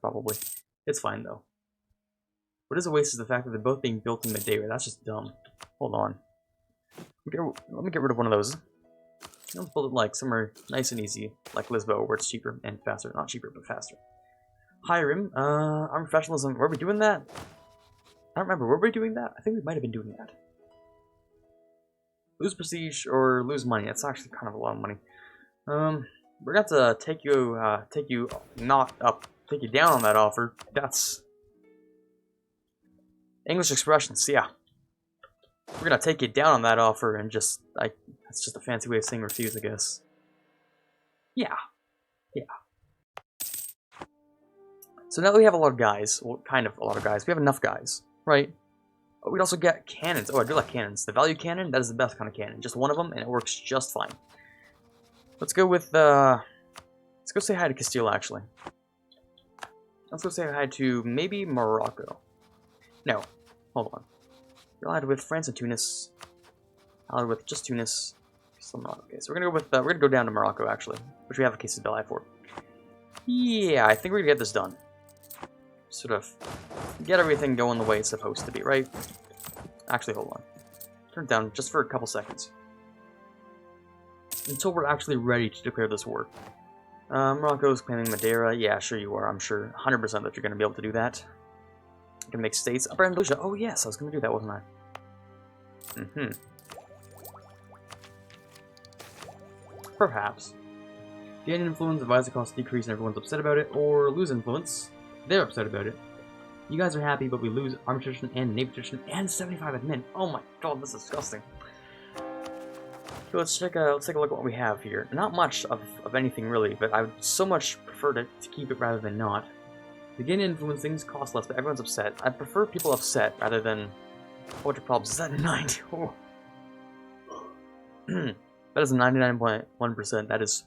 Probably. It's fine, though. What is a waste is the fact that they're both being built in Madeira. That's just dumb. Hold on. Let me get rid of one of those. Let's build it like somewhere nice and easy, like Lisboa, where it's cheaper and faster. Not cheaper, but faster. Hire him. Arm professionalism. Were we doing that? I don't remember. Were we doing that? I think we might have been doing that. Lose prestige or lose money. That's actually kind of a lot of money. We're going to take you down on that offer. That's English expressions. Yeah. We're gonna take you down on that offer and just, that's just a fancy way of saying refuse, I guess. Yeah. Yeah. So now that we have a lot of guys, well, kind of a lot of guys, we have enough guys, right? But we'd also get cannons. Oh, I do like cannons. The value cannon, that is the best kind of cannon. Just one of them, and it works just fine. Let's go with, let's go say hi to Castile, actually. Let's go say hi to maybe Morocco. No, hold on. We're allied with France and Tunis. Allied with just Tunis. Okay, so we're gonna go with we're gonna go down to Morocco actually, which we have a case of Belli for. Yeah, I think we're gonna get this done. Sort of get everything going the way it's supposed to be, right? Actually, hold on. Turn it down just for a couple seconds until we're actually ready to declare this war. Morocco's claiming Madeira. Yeah, sure you are. I'm sure 100% that you're gonna be able to do that. You can make states. Upper Andalusia. Oh yes, I was gonna do that, wasn't I? Perhaps. Gain influence, advisor costs decrease, and everyone's upset about it, or lose influence. They're upset about it. You guys are happy, but we lose army tradition and navy tradition and 75 admin. Oh my god, this is disgusting. So let's take a look at what we have here. Not much of anything really, but I would so much prefer to keep it rather than not. The gain influence things cost less, but everyone's upset. I prefer people upset rather than a bunch of problems. Is that a 9? Oh. That is 99.1%. That is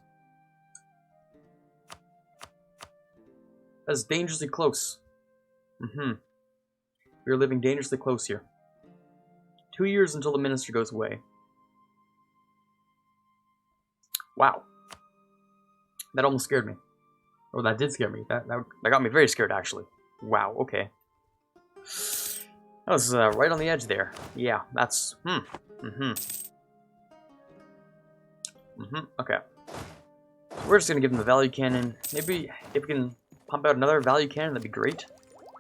dangerously close. We are living dangerously close here. 2 years until the minister goes away. Wow. That almost scared me. Oh, that did scare me. That got me very scared, actually. Wow, okay. That was right on the edge there. Yeah, that's... Okay. We're just gonna give them the value cannon. Maybe if we can pump out another value cannon, that'd be great.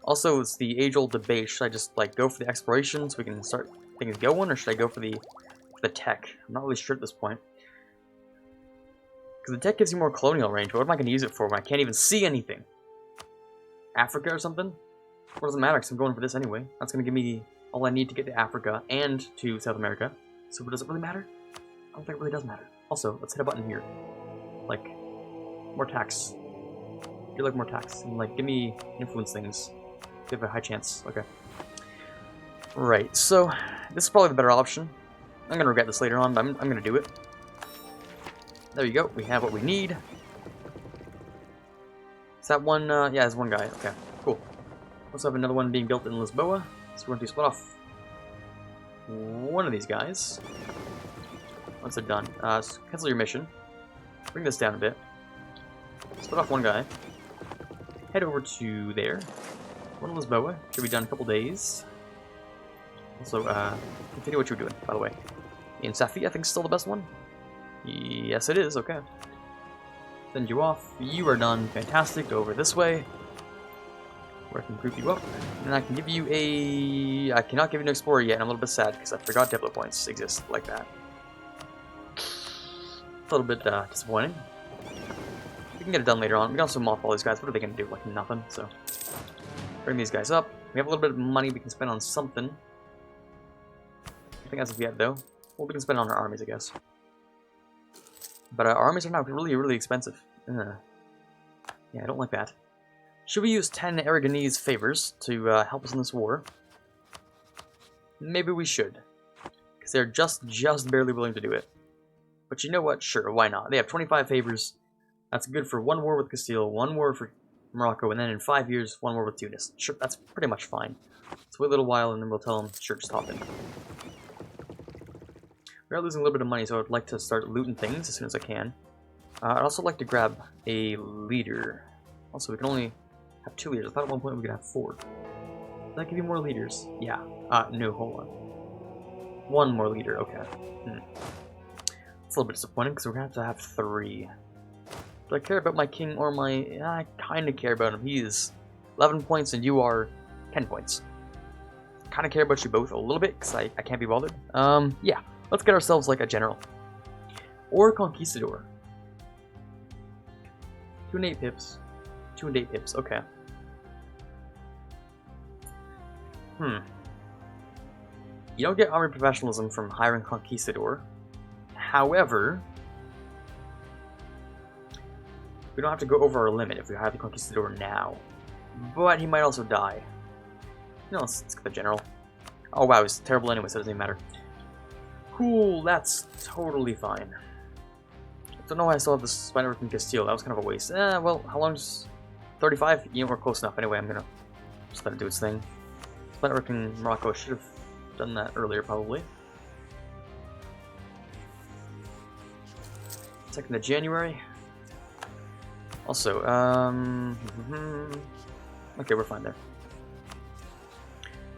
Also, it's the age-old debate. Should I just, like, go for the exploration so we can start things going, or should I go for the tech? I'm not really sure at this point. Because the tech gives you more colonial range, but what am I going to use it for when I can't even see anything? Africa or something? What does it matter, because I'm going for this anyway. That's going to give me all I need to get to Africa and to South America. So does it really matter? I don't think it really does matter. Also, let's hit a button here. Like, more tax. You like more tax. And, like, give me influence things. Give a high chance. Okay. Right, so this is probably the better option. I'm going to regret this later on, but I'm going to do it. There you go. We have what we need. Is that one? Yeah, there's one guy. Okay, cool. Also have another one being built in Lisboa. So we're going to split off one of these guys. Once they're done. Cancel your mission. Bring this down a bit. Split off one guy. Head over to there. One in Lisboa. Should be done in a couple days. Also, continue what you're doing, by the way. In Safi, I think, is still the best one. Yes, it is. Okay. Send you off. You are done. Fantastic. Over this way. Where I can group you up. And I can give you a... I cannot give you an explorer yet, and I'm a little bit sad because I forgot Diplo points exist like that. A little bit disappointing. We can get it done later on. We can also mothball these guys. What are they going to do? Like nothing. So, bring these guys up. We have a little bit of money we can spend on something. I think as of yet, though. Well, we can spend on our armies, I guess. But our armies are now really, really expensive. Yeah, I don't like that. Should we use 10 Aragonese favors to help us in this war? Maybe we should. Because they're just barely willing to do it. But you know what? Sure, why not? They have 25 favors. That's good for one war with Castile, one war for Morocco, and then in 5 years, one war with Tunis. Sure, that's pretty much fine. Let's wait a little while and then we'll tell them, sure, just hop in. We are losing a little bit of money, so I would like to start looting things as soon as I can. I'd also like to grab a leader. Also, we can only Have 2 leaders. I thought at one point we could have 4. Does that give you more leaders? Yeah. No, hold on. 1 more leader, okay. It's a little bit disappointing because we're going to have 3. Do I care about my king or my... I kind of care about him. He's 11 points and you are 10 points. Kind of care about you both a little bit because I can't be bothered. Yeah. Let's get ourselves like a general. Or conquistador. 2 and 8 pips. 2 and 8 pips, okay. You don't get army professionalism from hiring conquistador. However, we don't have to go over our limit if we hire the conquistador now. But he might also die. No, let's get the general. Oh wow, he's terrible anyway, so it doesn't even matter. Cool, that's totally fine. I don't know why I still have this spy network in Castile. That was kind of a waste. Well, how long's 35? You know, we're close enough. Anyway, I'm gonna just let it do its thing. Spy network in Morocco. I should have done that earlier, probably. 2nd of January. Also, okay, we're fine there.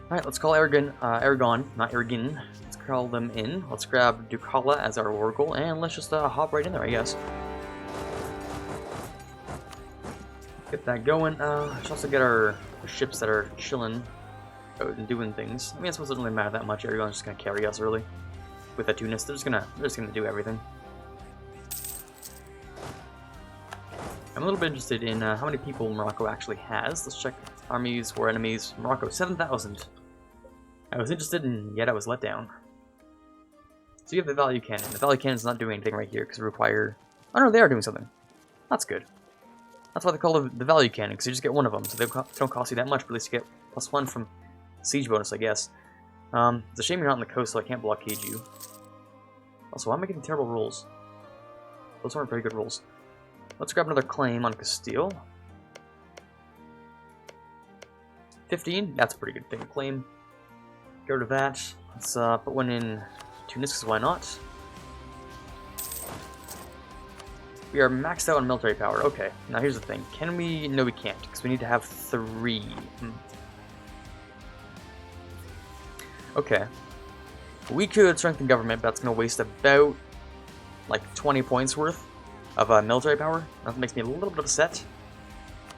Alright, let's call Aragon, not Aragon. Let's call them in. Let's grab Ducala as our oracle, and let's just hop right in there, I guess. Get that going. Let's also get our ships that are chilling out and doing things. I mean, it doesn't really matter that much. Aragon's just gonna carry us, really. With that Tunis, they're just gonna do everything. I'm a little bit interested in how many people Morocco actually has. Let's check armies or enemies. Morocco, 7,000. I was interested in, yet I was let down. So you have the value cannon. The value cannon's not doing anything right here because we require... Oh no, they are doing something. That's good. That's why they call it the value cannon, because you just get one of them. So they don't cost you that much, but at least you get +1 from siege bonus, I guess. It's a shame you're not on the coast, so I can't blockade you. Also, I'm making terrible rolls. Those aren't very good rolls. Let's grab another claim on Castile. 15, that's a pretty good thing to claim. Get rid of that. Let's put one in Tunis, because why not? We are maxed out on military power. Okay, now here's the thing. Can we? No, we can't, because we need to have 3. Okay. We could strengthen government, but that's going to waste about, like, 20 points worth of military power. That makes me a little bit upset.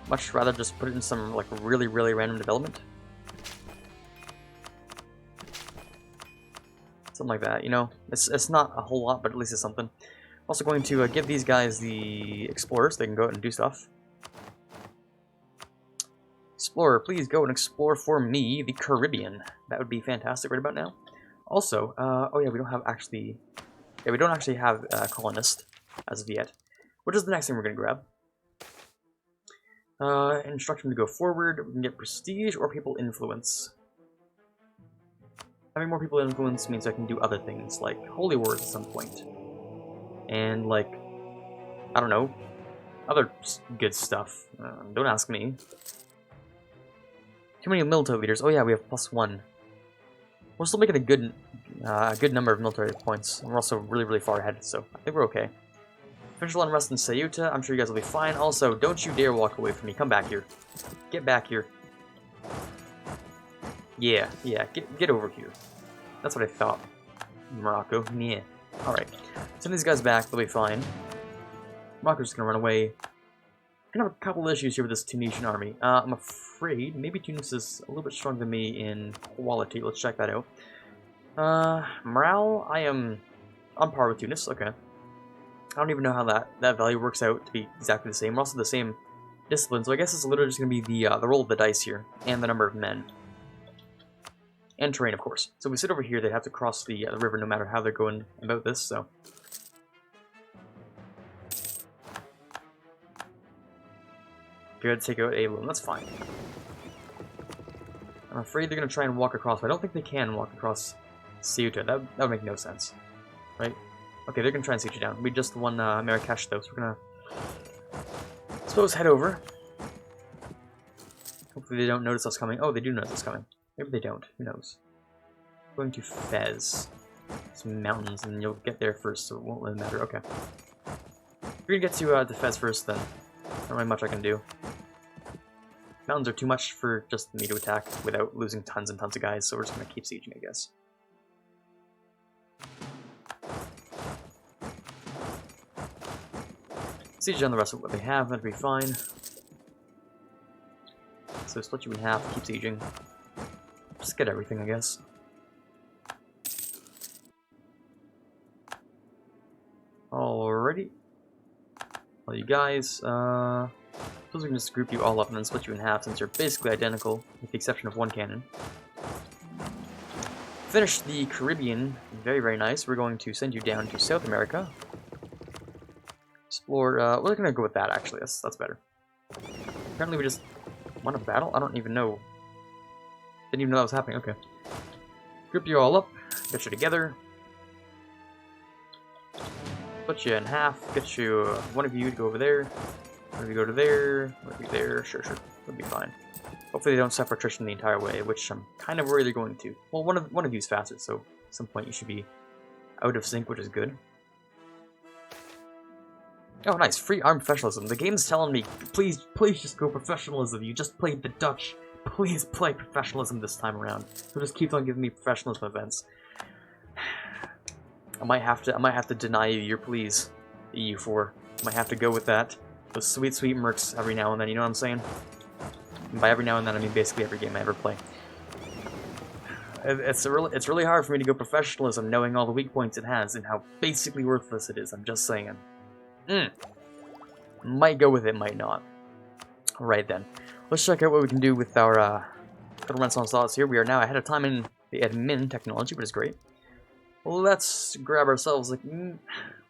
Much rather just put it in some like really random development. Something like that, you know. It's not a whole lot, but at least it's something. Also going to give these guys the explorers. They can go out and do stuff. Explorer, please go and explore for me the Caribbean. That would be fantastic right about now. Also, oh yeah, we don't actually have a colonist as of yet. Which is the next thing we're going to grab. Instruct them to go forward. We can get prestige or people influence. Having more people influence means I can do other things, like holy wars at some point. And, like, I don't know, other good stuff. Don't ask me. Too many military leaders. Oh yeah, we have +1. We're still making a good number of military points. And we're also really far ahead, so I think we're okay. Official unrest in Ceuta. I'm sure you guys will be fine. Also, don't you dare walk away from me. Come back here. Get back here. Yeah. Get over here. That's what I thought. Morocco. Yeah. Alright. Send these guys back. They'll be fine. Morocco's just gonna run away. Gonna have a couple issues here with this Tunisian army. I'm afraid maybe Tunis is a little bit stronger than me in quality. Let's check that out. Morale, I am on par with Tunis. Okay. I don't even know how that value works out to be exactly the same. We're also the same discipline, so I guess it's literally just going to be the roll of the dice here, and the number of men. And terrain, of course. So if we sit over here, they have to cross the river no matter how they're going about this, so... Good, take out a loan, that's fine. I'm afraid they're going to try and walk across, but I don't think they can walk across Ceuta. That would make no sense, right? Okay, they're gonna try and siege you down. We just won Marrakesh though, so we're gonna, I suppose, head over. Hopefully they don't notice us coming. Oh, they do notice us coming. Maybe they don't. Who knows? Going to Fez. Some mountains, and you'll get there first, so it won't really matter. Okay. We're gonna get to Fez first, then. Not really much I can do. Mountains are too much for just me to attack without losing tons and tons of guys, so we're just going to keep sieging, I guess. Siege on the rest of what they have, that'd be fine. So split you in half, keep sieging. Just get everything, I guess. Alrighty. Well, you guys, suppose we can just group you all up and then split you in half since you're basically identical, with the exception of one cannon. Finish the Caribbean. Very, very nice. We're going to send you down to South America. Explore, we're gonna go with that, actually. That's better. Apparently we just won a battle? I don't even know. Didn't even know that was happening. Okay. Group you all up. Get you together. Put you in half, get you, one of you to go over there, one of you go to there, one of you there, sure, that'll be fine. Hopefully they don't suffer attrition the entire way, which I'm kind of worried they're going to. Well, one of you's faster, so at some point you should be out of sync, which is good. Oh, nice, free armed professionalism. The game's telling me, please just go professionalism. You just played the Dutch. Please play professionalism this time around. So just keep on giving me professionalism events. I might have to deny you your pleas, EU4. Might have to go with that. Those sweet mercs every now and then, you know what I'm saying? And by every now and then, I mean basically every game I ever play. It's really hard for me to go professionalism knowing all the weak points it has and how basically worthless it is, I'm just saying. Might go with it, might not. Alright then. Let's check out what we can do with our little Renaissance thoughts here. We are now ahead of time in the admin technology, which is great. Let's grab ourselves, like,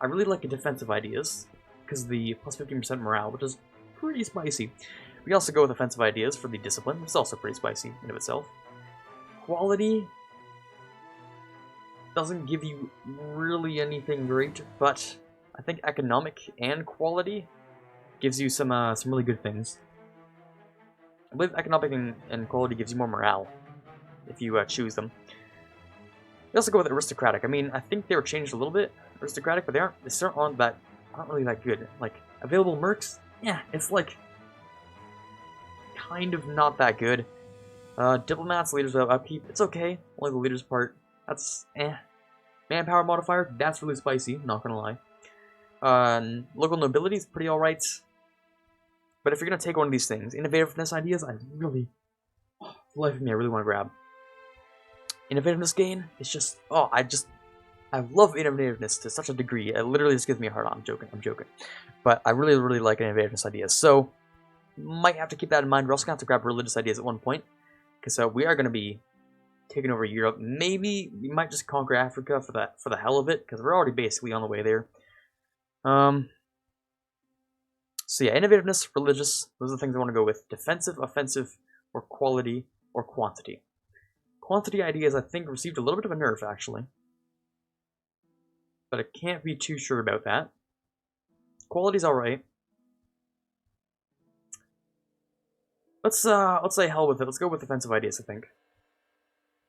I really like the defensive ideas, because the plus 15% morale, which is pretty spicy. We also go with offensive ideas for the discipline, which is also pretty spicy in of itself. Quality doesn't give you really anything great, but I think economic and quality gives you some really good things. I believe economic and quality gives you more morale, if you choose them. We also go with aristocratic. I mean, I think they were changed a little bit, aristocratic, but they still aren't really that good. Like, available mercs? Yeah, it's like, kind of not that good. Diplomats, leaders of upkeep, it's okay. Only the leaders part, that's Manpower modifier, that's really spicy, not gonna lie. Local nobility is pretty alright. But if you're gonna take one of these things, innovativeness ideas, I really, for the life of me, I really want to grab. Innovativeness gain, it's just, I love innovativeness to such a degree, it literally just gives me a hard on. I'm joking. But I really like innovativeness ideas, so, might have to keep that in mind. We're also going to have to grab religious ideas at one point, because we are going to be taking over Europe. Maybe we might just conquer Africa for the hell of it, because we're already basically on the way there. So yeah, innovativeness, religious, those are the things I want to go with. Defensive, offensive, or quality, or quantity. Quantity ideas, I think, received a little bit of a nerf, actually. But I can't be too sure about that. Quality's alright. Let's say hell with it. Let's go with offensive ideas, I think.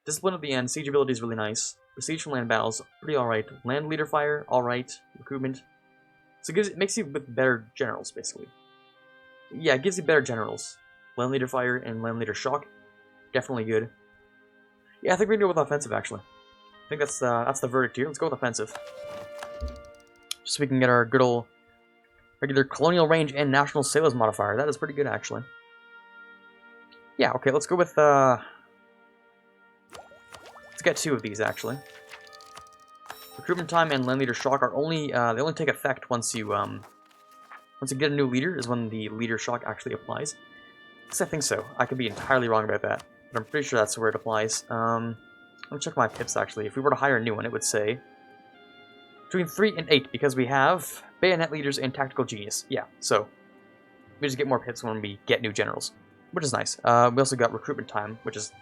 Discipline at the end. Siege ability is really nice. Prestige from land battles, pretty alright. Land leader fire, alright. Recruitment. So it makes you with better generals, basically. Yeah, it gives you better generals. Land leader fire and land leader shock. Definitely good. Yeah, I think we're gonna go with offensive, actually. I think that's the verdict here. Let's go with offensive. Just so we can get our good old regular colonial range and national sales modifier. That is pretty good, actually. Yeah, okay, let's go with, let's get 2 of these, actually. Recruitment time and land leader shock are only, they only take effect once you get a new leader, is when the leader shock actually applies. Because I think so. I could be entirely wrong about that. But I'm pretty sure that's where it applies. Let me check my pips, actually. If we were to hire a new one, it would say between 3 and 8, because we have bayonet leaders and tactical genius. Yeah, so we just get more pips when we get new generals, which is nice. We also got recruitment time, which is,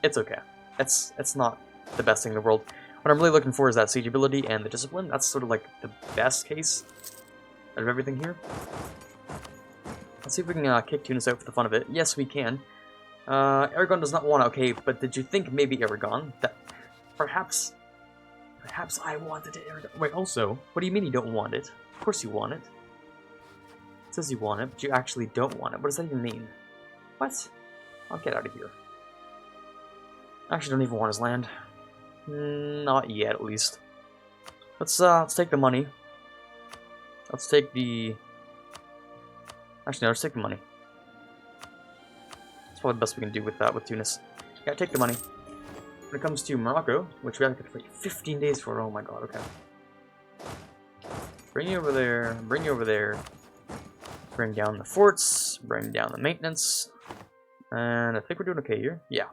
it's okay. It's not the best thing in the world. What I'm really looking for is that siege ability and the discipline. That's sort of like the best case out of everything here. Let's see if we can kick Tunis out for the fun of it. Yes, we can. Aragon does not want it. Okay, but did you think maybe Aragon? That perhaps I wanted it, Aragon. Wait, also, what do you mean you don't want it? Of course you want it. It says you want it, but you actually don't want it. What does that even mean? What? I'll get out of here. I actually don't even want his land. Not yet, at least. Let's take the money. Let's take the... Actually, no, let's take the money. That's probably the best we can do with that, with Tunis. Yeah, take the money. When it comes to Morocco, which we have to wait 15 days for, oh my god, okay. Bring you over there, bring you over there. Bring down the forts, bring down the maintenance. And I think we're doing okay here. Yeah.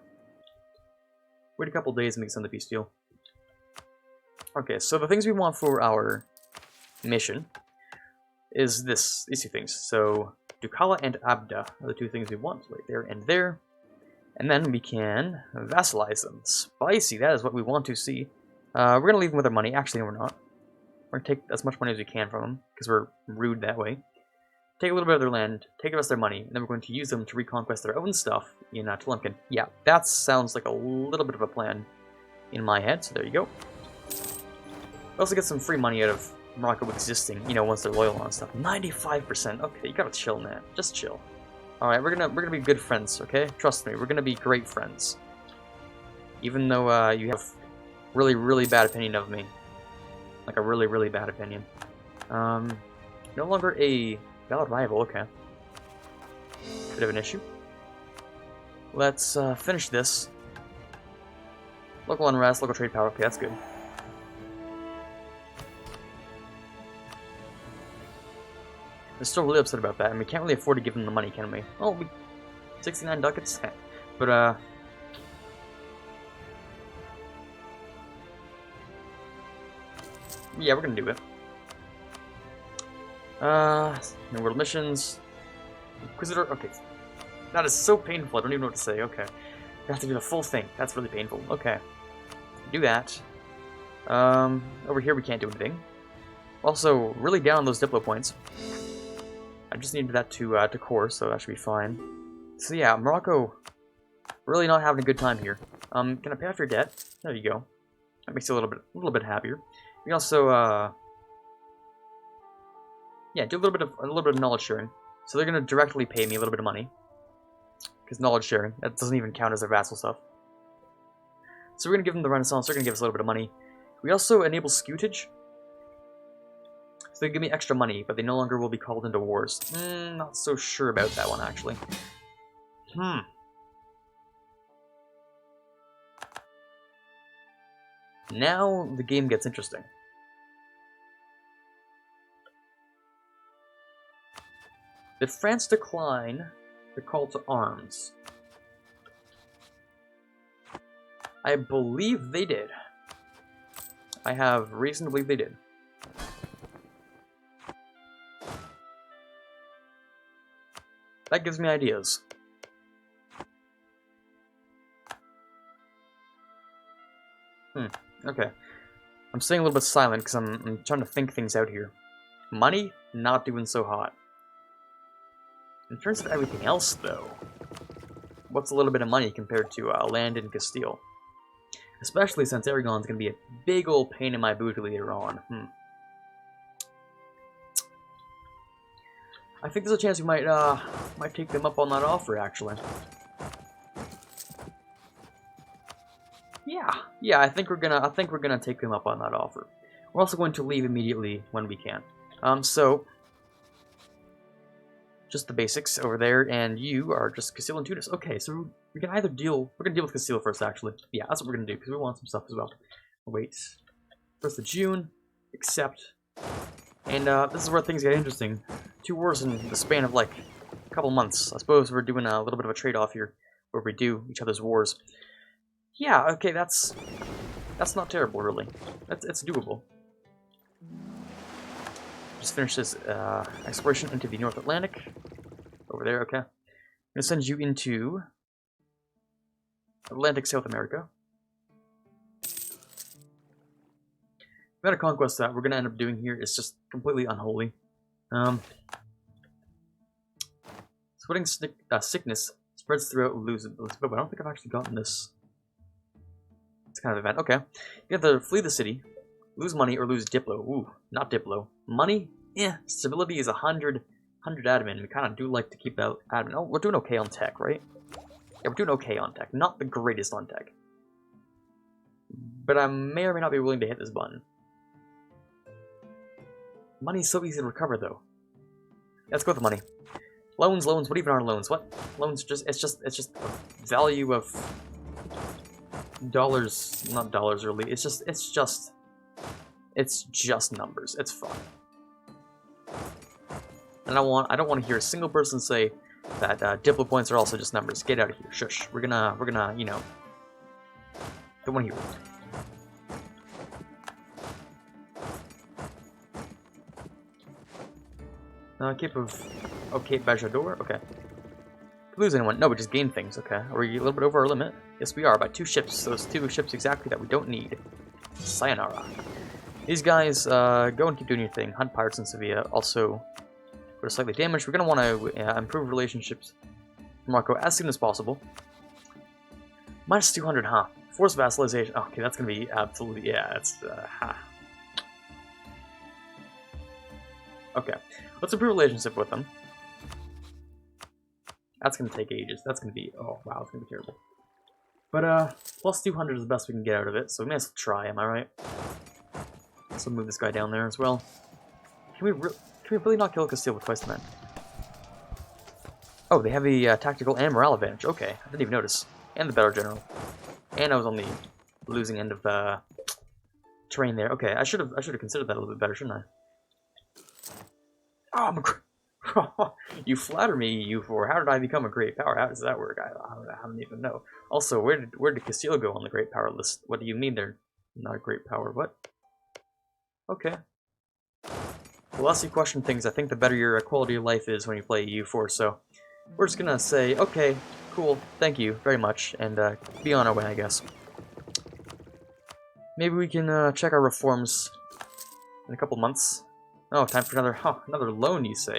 Wait a couple days and we can send the peace deal. Okay, so the things we want for our mission is these two things. So Ducala and Abda are the two things we want, right there and there. And then we can vassalize them. Spicy, that is what we want to see. We're going to leave them with their money. Actually, no, we're not. We're going to take as much money as we can from them, because we're rude that way. Take a little bit of their land, take the rest of their money, and then we're going to use them to reconquest their own stuff in Tlemcen. Yeah, that sounds like a little bit of a plan in my head, so there you go. We also get some free money out of Morocco existing, you know, once they're loyal on stuff. 95%. Okay, you gotta chill, man. Just chill. Alright, we're gonna be good friends, okay? Trust me, we're gonna be great friends. Even though you have really, really bad opinion of me. Like a really, really bad opinion. No longer a valid rival, okay. Bit of an issue. Let's finish this. Local unrest, local trade power, okay, that's good. They're still really upset about that, and we can't really afford to give them the money, can we? Oh, 69 ducats? But, yeah, we're gonna do it. New world missions. Inquisitor, okay. That is so painful, I don't even know what to say, okay. We have to do the full thing, that's really painful, okay. Do that. Over here we can't do anything. Also, really down on those Diplo points. I just needed that to core, so that should be fine. So yeah, Morocco, really not having a good time here. Can I pay off your debt? There you go. That makes you a little bit happier. We also, yeah, do a little bit of knowledge sharing. So they're gonna directly pay me a little bit of money, because knowledge sharing, that doesn't even count as their vassal stuff. So we're gonna give them the Renaissance. They're gonna give us a little bit of money. We also enable scutage. So they give me extra money, but they no longer will be called into wars. Not so sure about that one, actually. Now the game gets interesting. Did France decline the call to arms? I believe they did. I have reason to believe they did. That gives me ideas. Okay. I'm staying a little bit silent because I'm trying to think things out here. Money, not doing so hot. In terms of everything else, though, what's a little bit of money compared to land in Castile? Especially since Aragon's going to be a big old pain in my boot later on. I think there's a chance we might take them up on that offer, actually. Yeah, I think we're gonna take them up on that offer. We're also going to leave immediately when we can. So just the basics over there, and you are just Castile and Tunis. Okay, so we can either deal. We're gonna deal with Castile first, actually. Yeah, that's what we're gonna do because we want some stuff as well. Wait, 1st of June, accept, and this is where things get interesting. 2 wars in the span of like a couple months. I suppose we're doing a little bit of a trade-off here, where we do each other's wars. Yeah, okay, that's not terrible, really. It's doable. Just finish this exploration into the North Atlantic. Over there, okay. I'm gonna send you into Atlantic South America. The amount of conquest that we're gonna end up doing here is just completely unholy. Spreading sickness spreads throughout Lisbon. I don't think I've actually gotten this kind of event. Okay. You have to flee the city, lose money, or lose Diplo. Ooh, not Diplo. Money? Yeah. Stability is 100. 100 admin. We kind of do like to keep out admin. Oh, we're doing okay on tech, right? Yeah, we're doing okay on tech. Not the greatest on tech. But I may or may not be willing to hit this button. Money's so easy to recover, though. Let's go with the money. Loans, loans. What even are loans? What? Loans? It's just a value of dollars, not dollars really. It's just numbers. It's fine. And I don't want to hear a single person say that Diplo points are also just numbers. Get out of here. Shush. We're gonna, you know. Don't want to hear it. Cape of... Oh, Cape Bajador? Okay. Lose anyone? No, we just gain things. Okay. Are we a little bit over our limit? Yes, we are. By 2 ships. Those 2 ships exactly that we don't need. Sayonara. These guys, go and keep doing your thing. Hunt pirates in Sevilla. Also, we're slightly damaged. We're going to want to improve relationships with Morocco as soon as possible. Minus 200, huh? Forced vassalization. Oh, okay, that's going to be absolutely... Yeah, it's... Okay. Let's improve relationship with them. That's going to take ages. That's going to be... Oh, wow, it's going to be terrible. But, plus 200 is the best we can get out of it, so we may as well try, am I right? So move this guy down there as well. Can we really not kill Castile with twice the men? Oh, they have a tactical and morale advantage. Okay, I didn't even notice. And the better general. And I was on the losing end of the terrain there. Okay, I should have considered that a little bit better, shouldn't I? Oh, you flatter me, EU4. How did I become a great power? How does that work? I don't even know. Also, where did Castile go on the great power list? What do you mean they're not a great power? What? Okay. The less you question things, I think the better your quality of life is when you play EU4, so we're just gonna say, okay, cool, thank you very much, and be on our way, I guess. Maybe we can check our reforms in a couple months. Oh, time for another loan, you say?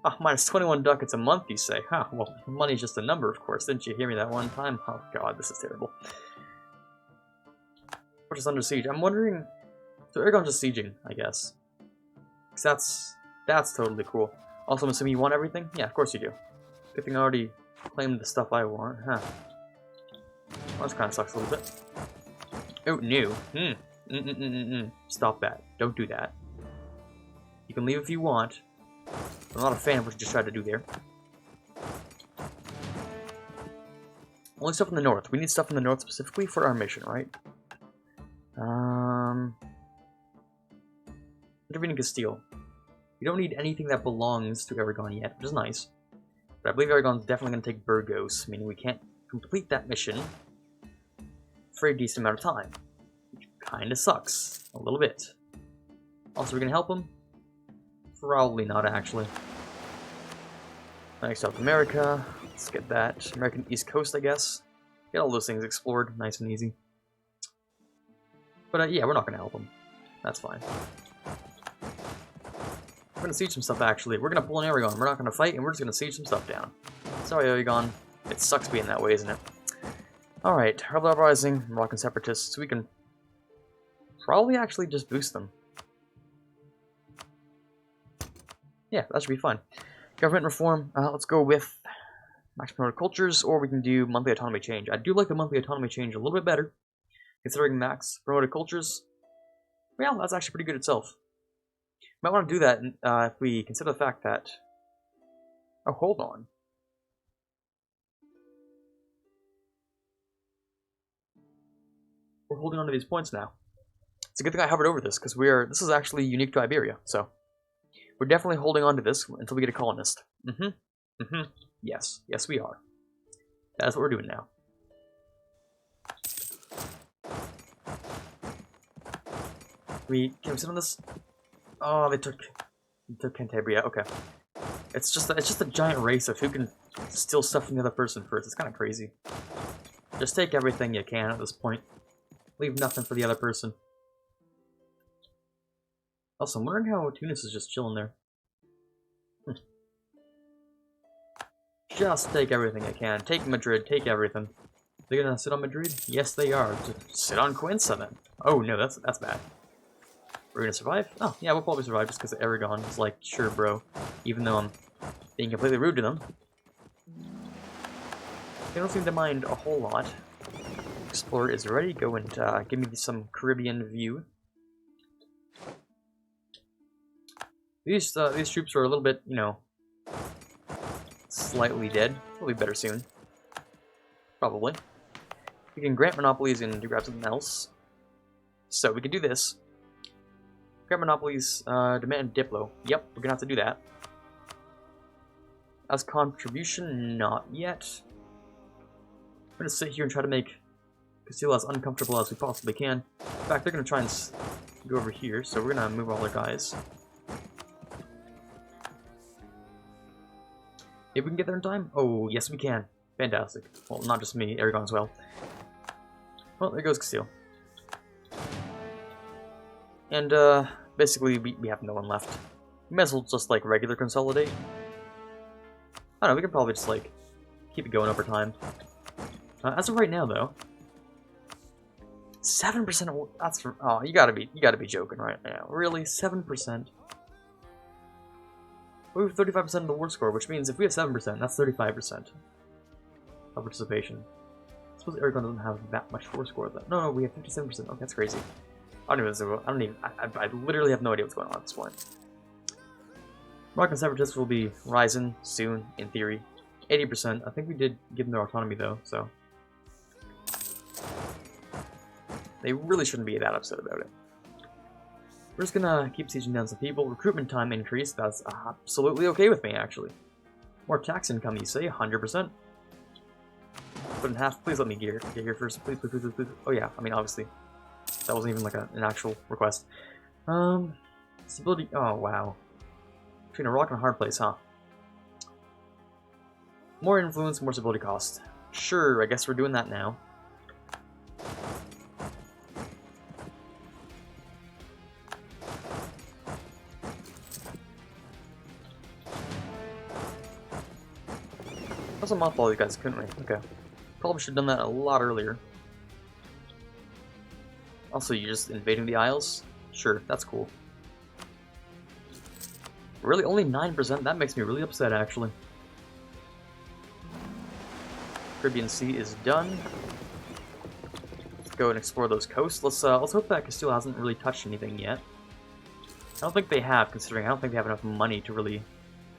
Ah, minus 21 ducats a month, you say? Huh, well, money's just a number, of course. Didn't you hear me that one time? Oh god, this is terrible. We're just under siege. I'm wondering... So Aragon's just sieging, I guess. Because that's totally cool. Also, I'm assuming you want everything? Yeah, of course you do. Good thing I already claimed the stuff I want, huh? Well, this kind of sucks a little bit. Oh, new. Stop that. Don't do that. You can leave if you want. I'm not a fan of what you just tried to do there. Only stuff in the north. We need stuff in the north specifically for our mission, right? Intervening Castile. We don't need anything that belongs to Aragon yet, which is nice. But I believe Aragon's definitely going to take Burgos, meaning we can't complete that mission for a decent amount of time. Which kind of sucks. A little bit. Also, we're going to help him? Probably not, actually. Next, South America. Let's get that. American East Coast, I guess. Get all those things explored. Nice and easy. But, yeah, we're not going to help him. That's fine. We're going to siege some stuff, actually. We're going to pull an Aragon. We're not going to fight, and we're just going to siege some stuff down. Sorry, Aragon. It sucks being that way, isn't it? Alright, Rebel Uprising, Moroccan Separatists. We can probably actually just boost them. Yeah, that should be fine. Government reform, let's go with max promoted cultures, or we can do monthly autonomy change. I do like the monthly autonomy change a little bit better, considering max promoted cultures. Well, that's actually pretty good itself. Might want to do that if we consider the fact that... Oh, hold on. We're holding on to these points now. It's a good thing I hovered over this, because this is actually unique to Iberia, so... We're definitely holding on to this until we get a colonist. Yes. Yes, we are. That's what we're doing now. Can we sit on this? Oh, they took Cantabria. Okay. It's just a giant race of who can steal stuff from the other person first. It's kind of crazy. Just take everything you can at this point. Leave nothing for the other person. Also, I'm wondering how Tunis is just chilling there. Just take everything I can. Take Madrid, take everything. They're gonna sit on Madrid? Yes, they are. Just sit on Cuenca, then. Oh, no, that's bad. We're gonna survive? Oh, yeah, we'll probably survive just because Aragon is like, sure, bro. Even though I'm being completely rude to them. They don't seem to mind a whole lot. Explorer is ready. Go and give me some Caribbean view. These troops are a little bit, you know, slightly dead. They'll be better soon. Probably. We can grant monopolies and grab something else. So we can do this. Grant monopolies, demand Diplo. Yep, we're gonna have to do that. As contribution, not yet. We're gonna sit here and try to make Castile as uncomfortable as we possibly can. In fact, they're gonna try and go over here, so we're gonna move all our guys. Maybe we can get there in time? Oh, yes we can. Fantastic. Well, not just me, Aragon as well. Well, there goes Castile. And, basically, we have no one left. We might as well just, like, regular consolidate. I don't know, we could probably just, like, keep it going over time. As of right now, though, 7% of... That's for... Oh, you gotta be joking right now. Really? 7%? We have 35% of the war score, which means if we have 7%, that's 35% of participation. I suppose Aragon doesn't have that much war score, though. No, we have 57%. Oh, that's crazy. I literally have no idea what's going on at this point. Moroccan separatists will be rising soon, in theory. 80%. I think we did give them their autonomy, though, so... They really shouldn't be that upset about it. We're just gonna keep sieging down some people. Recruitment time increase. That's absolutely okay with me, actually. More tax income, you say? 100%. Put in half. Please let me get here first. Please, please, please, please. Oh yeah, I mean, obviously. That wasn't even like an actual request. Stability. Oh, wow. Between a rock and a hard place, huh? More influence, more stability cost. Sure, I guess we're doing that now. Also mothball these guys, couldn't we? Okay. Probably should have done that a lot earlier. Also, you're just invading the Isles? Sure, that's cool. Really? Only 9%? That makes me really upset, actually. Caribbean Sea is done. Let's go and explore those coasts. Let's hope that Castile hasn't really touched anything yet. I don't think they have, considering I don't think they have enough money to really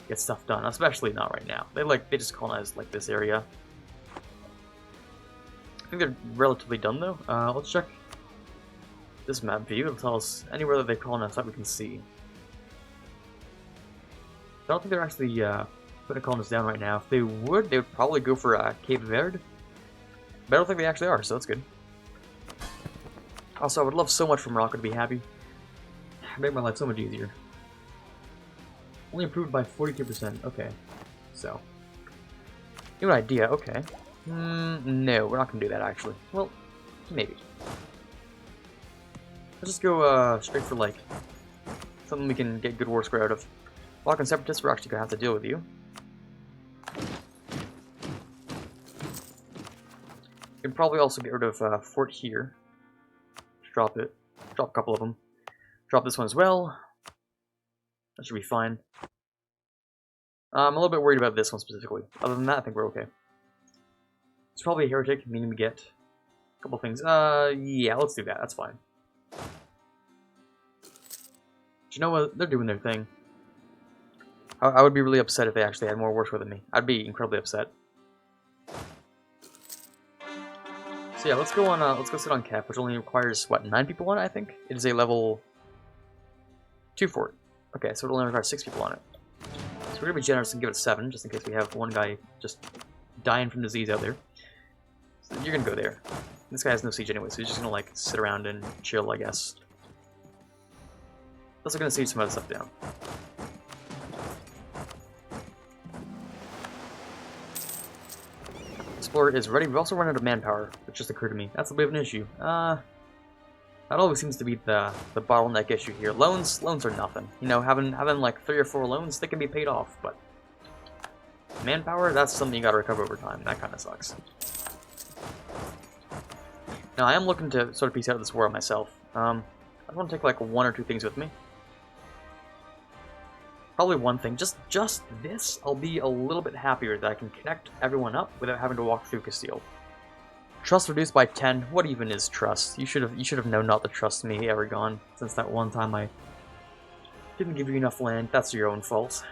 get stuff done, especially not right now. They just colonized like this area. I think they're relatively done though. Let's check this map view. It'll tell us anywhere that they've colonized that we can see. I don't think they're actually putting colonists down right now. If they would probably go for Cape Verde. But I don't think they actually are, so that's good. Also, I would love so much for Morocco to be happy. Make my life so much easier. Only improved by 42%. Okay. So. New idea. Okay. No, we're not going to do that, actually. Well, maybe. Let's just go straight for, like, something we can get good war score out of. Moroccan separatists, we're actually going to have to deal with you. We can probably also get rid of Fort here. Just drop it. Drop a couple of them. Drop this one as well. That should be fine. I'm a little bit worried about this one specifically. Other than that, I think we're okay. It's probably a heretic, meaning we get a couple things. Yeah, let's do that. That's fine. But you know what? They're doing their thing. I would be really upset if they actually had more war score than me. I'd be incredibly upset. So yeah, let's go sit on Cap, which only requires, what, 9 people on it, I think? It is a level 2 fort. Okay, so it only requires 6 people on it. So we're gonna be generous and give it 7, just in case we have one guy just dying from disease out there. So you're gonna go there. This guy has no siege anyway, so he's just gonna, like, sit around and chill, I guess. Also gonna siege some other stuff down. Explorer is ready. We've also run out of manpower, which just occurred to me. That's a bit of an issue. That always seems to be the bottleneck issue here. Loans are nothing. You know, having like 3 or 4 loans, they can be paid off, but manpower, that's something you gotta recover over time. That kind of sucks. Now, I am looking to sort of piece out this war myself. I want to take like 1 or 2 things with me. Probably one thing, just this, I'll be a little bit happier that I can connect everyone up without having to walk through Castile. Trust reduced by 10. What even is trust? You should have known not to trust me, Aragon, since that one time I didn't give you enough land. That's your own fault.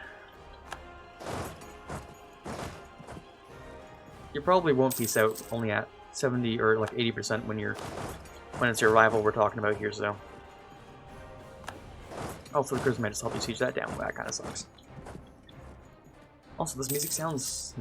You probably won't peace out only at 70 or like 80% when it's your rival we're talking about here, so. Also, the Charisma might just help you siege that down. That kind of sucks. Also, this music sounds